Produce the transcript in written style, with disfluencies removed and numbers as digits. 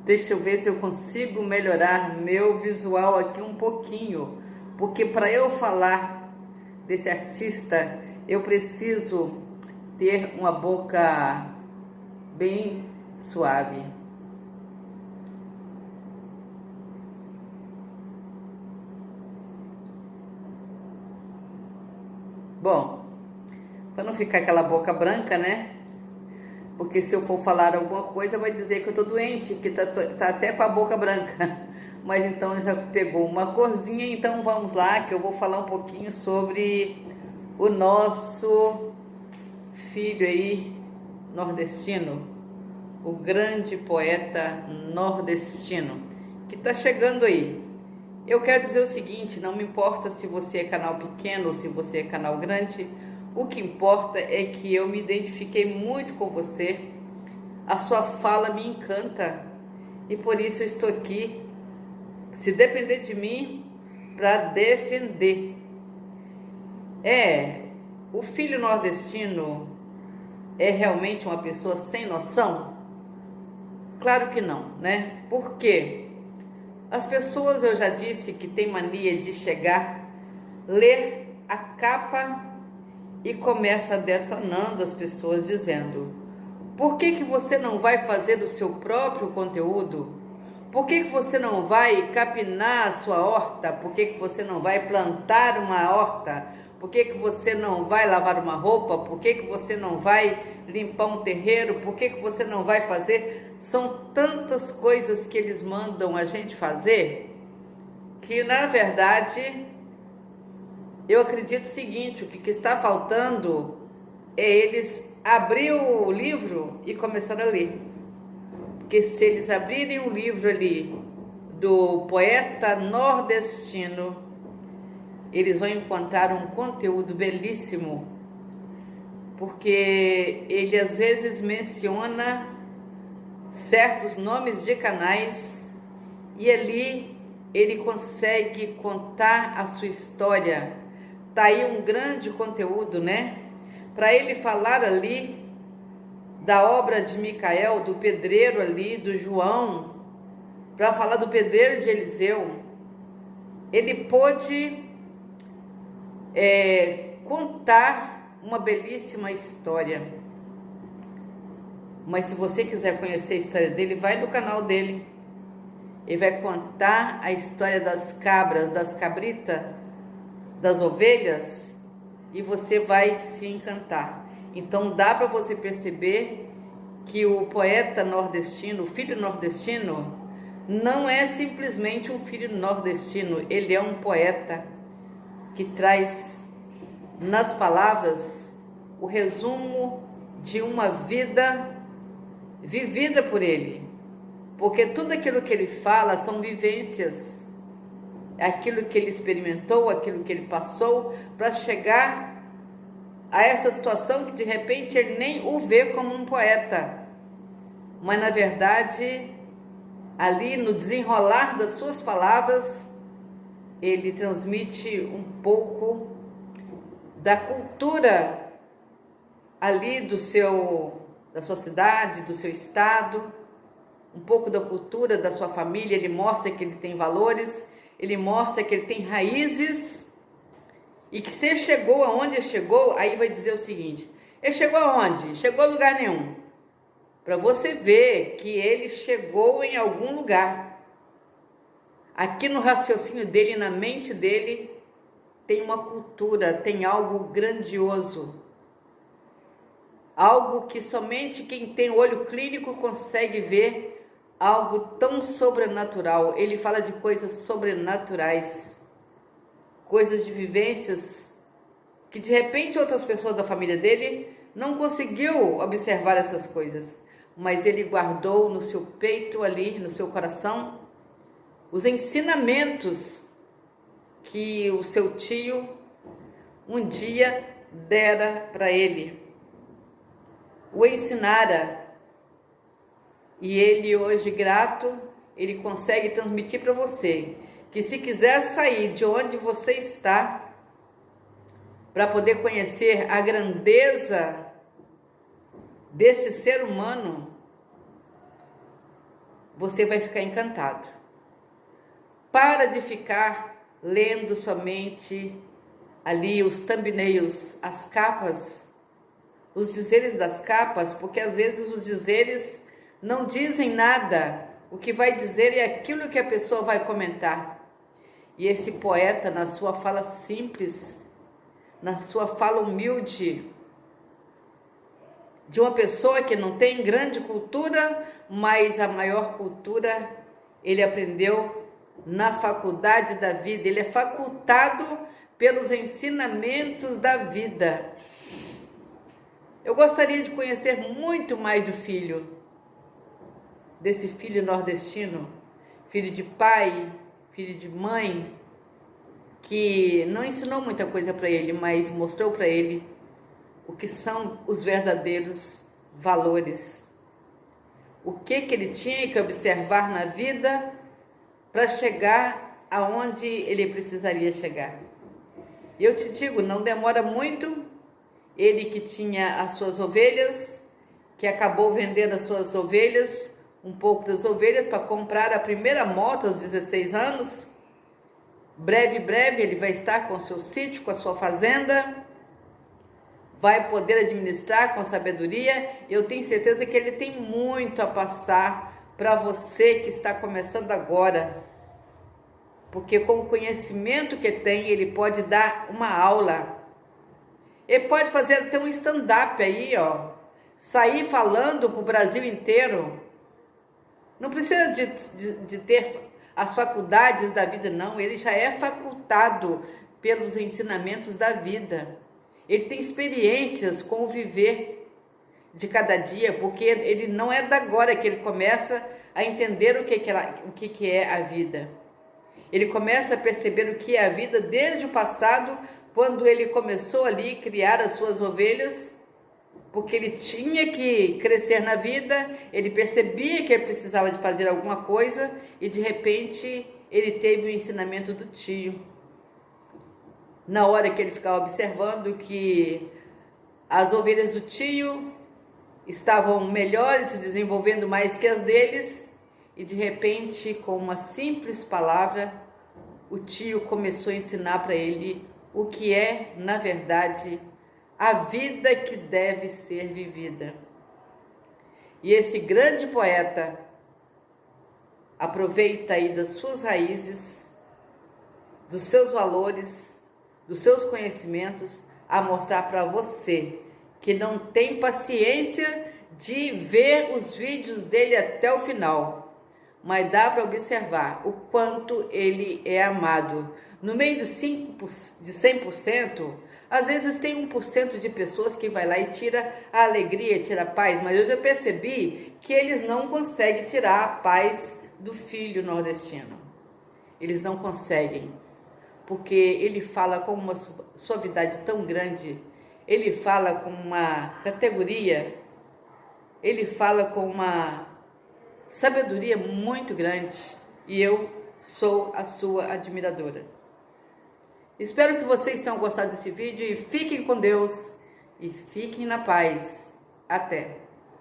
Deixa eu ver se eu consigo melhorar meu visual aqui um pouquinho, porque para eu falar desse artista, eu preciso ter uma boca bem suave. Bom, para não ficar aquela boca branca, né? Porque se eu for falar alguma coisa, vai dizer que eu tô doente, que tá até com a boca branca. Mas então já pegou uma corzinha, então vamos lá, que eu vou falar um pouquinho sobre o nosso filho aí, nordestino, o grande poeta nordestino, que tá chegando aí. Eu quero dizer o seguinte, não me importa se você é canal pequeno ou se você é canal grande, o que importa é que eu me identifiquei muito com você, a sua fala me encanta e por isso eu estou aqui, se depender de mim, para defender. O filho nordestino é realmente uma pessoa sem noção? Claro que não, né? Por quê? As pessoas, eu já disse, que têm mania de chegar, ler a capa e começa detonando as pessoas dizendo: por que você não vai fazer o seu próprio conteúdo? Por que você não vai capinar a sua horta? Por que você não vai plantar uma horta? Por que você não vai lavar uma roupa? Por que você não vai limpar um terreiro? Por que você não vai fazer? São tantas coisas que eles mandam a gente fazer que, na verdade, eu acredito o seguinte: o que está faltando é eles abrir o livro e começar a ler. Porque se eles abrirem o livro ali do poeta nordestino, eles vão encontrar um conteúdo belíssimo, porque ele às vezes menciona certos nomes de canais e ali ele consegue contar a sua história. Tá aí um grande conteúdo, né? Para ele falar ali da obra de Micael, do pedreiro ali, do João, para falar do pedreiro de Eliseu, ele pôde contar uma belíssima história. Mas se você quiser conhecer a história dele, vai no canal dele. Ele vai contar a história das cabras, das cabritas, das ovelhas, e você vai se encantar. Então dá para você perceber que o poeta nordestino, o filho nordestino, não é simplesmente um filho nordestino, ele é um poeta que traz nas palavras o resumo de uma vida vivida por ele, porque tudo aquilo que ele fala são vivências, aquilo que ele experimentou, aquilo que ele passou para chegar a essa situação que de repente ele nem o vê como um poeta, mas na verdade ali no desenrolar das suas palavras ele transmite um pouco da cultura ali da sua cidade, do seu estado, um pouco da cultura da sua família. Ele mostra que ele tem valores, ele mostra que ele tem raízes, e que se ele chegou aonde ele chegou, aí vai dizer o seguinte: ele chegou aonde? Chegou a lugar nenhum. Para você ver que ele chegou em algum lugar. Aqui no raciocínio dele, na mente dele, tem uma cultura, tem algo grandioso. Algo que somente quem tem olho clínico consegue ver, algo tão sobrenatural. Ele fala de coisas sobrenaturais, coisas de vivências que de repente outras pessoas da família dele não conseguiu observar essas coisas, mas ele guardou no seu peito ali, no seu coração, os ensinamentos que o seu tio um dia dera para ele, o ensinara, e ele hoje grato, ele consegue transmitir para você que se quiser sair de onde você está para poder conhecer a grandeza deste ser humano, você vai ficar encantado. Para de ficar lendo somente ali os thumbnails, as capas, os dizeres das capas, porque às vezes os dizeres não dizem nada. O que vai dizer é aquilo que a pessoa vai comentar. E esse poeta, na sua fala simples, na sua fala humilde, de uma pessoa que não tem grande cultura, mas a maior cultura ele aprendeu na faculdade da vida. Ele é facultado pelos ensinamentos da vida. Eu gostaria de conhecer muito mais do filho, desse filho nordestino, filho de pai, filho de mãe, que não ensinou muita coisa para ele, mas mostrou para ele o que são os verdadeiros valores. O que ele tinha que observar na vida para chegar aonde ele precisaria chegar. E eu te digo, não demora muito. Ele que tinha as suas ovelhas, que acabou vendendo as suas ovelhas, um pouco das ovelhas, para comprar a primeira moto aos 16 anos. Breve ele vai estar com o seu sítio, com a sua fazenda, vai poder administrar com sabedoria. Eu tenho certeza que ele tem muito a passar para você que está começando agora, porque com o conhecimento que tem, ele pode dar uma aula. Ele pode fazer até um stand-up aí, ó, sair falando para o Brasil inteiro. Não precisa de ter as faculdades da vida, não. Ele já é facultado pelos ensinamentos da vida. Ele tem experiências com o viver de cada dia, porque ele não é da agora que ele começa a entender o que é a vida. Ele começa a perceber o que é a vida desde o passado, quando ele começou ali a criar as suas ovelhas, porque ele tinha que crescer na vida, ele percebia que ele precisava de fazer alguma coisa e de repente ele teve o ensinamento do tio. Na hora que ele ficava observando que as ovelhas do tio estavam melhores, se desenvolvendo mais que as deles, e de repente, com uma simples palavra, o tio começou a ensinar para ele o que é, na verdade, a vida que deve ser vivida. E esse grande poeta aproveita aí das suas raízes, dos seus valores, dos seus conhecimentos, a mostrar para você que não tem paciência de ver os vídeos dele até o final, mas dá para observar o quanto ele é amado. No meio de 100%, às vezes tem 1% de pessoas que vai lá e tira a alegria, tira a paz, mas eu já percebi que eles não conseguem tirar a paz do filho nordestino. Eles não conseguem, porque ele fala com uma suavidade tão grande, ele fala com uma categoria, ele fala com uma sabedoria muito grande, e eu sou a sua admiradora. Espero que vocês tenham gostado desse vídeo e fiquem com Deus e fiquem na paz. Até!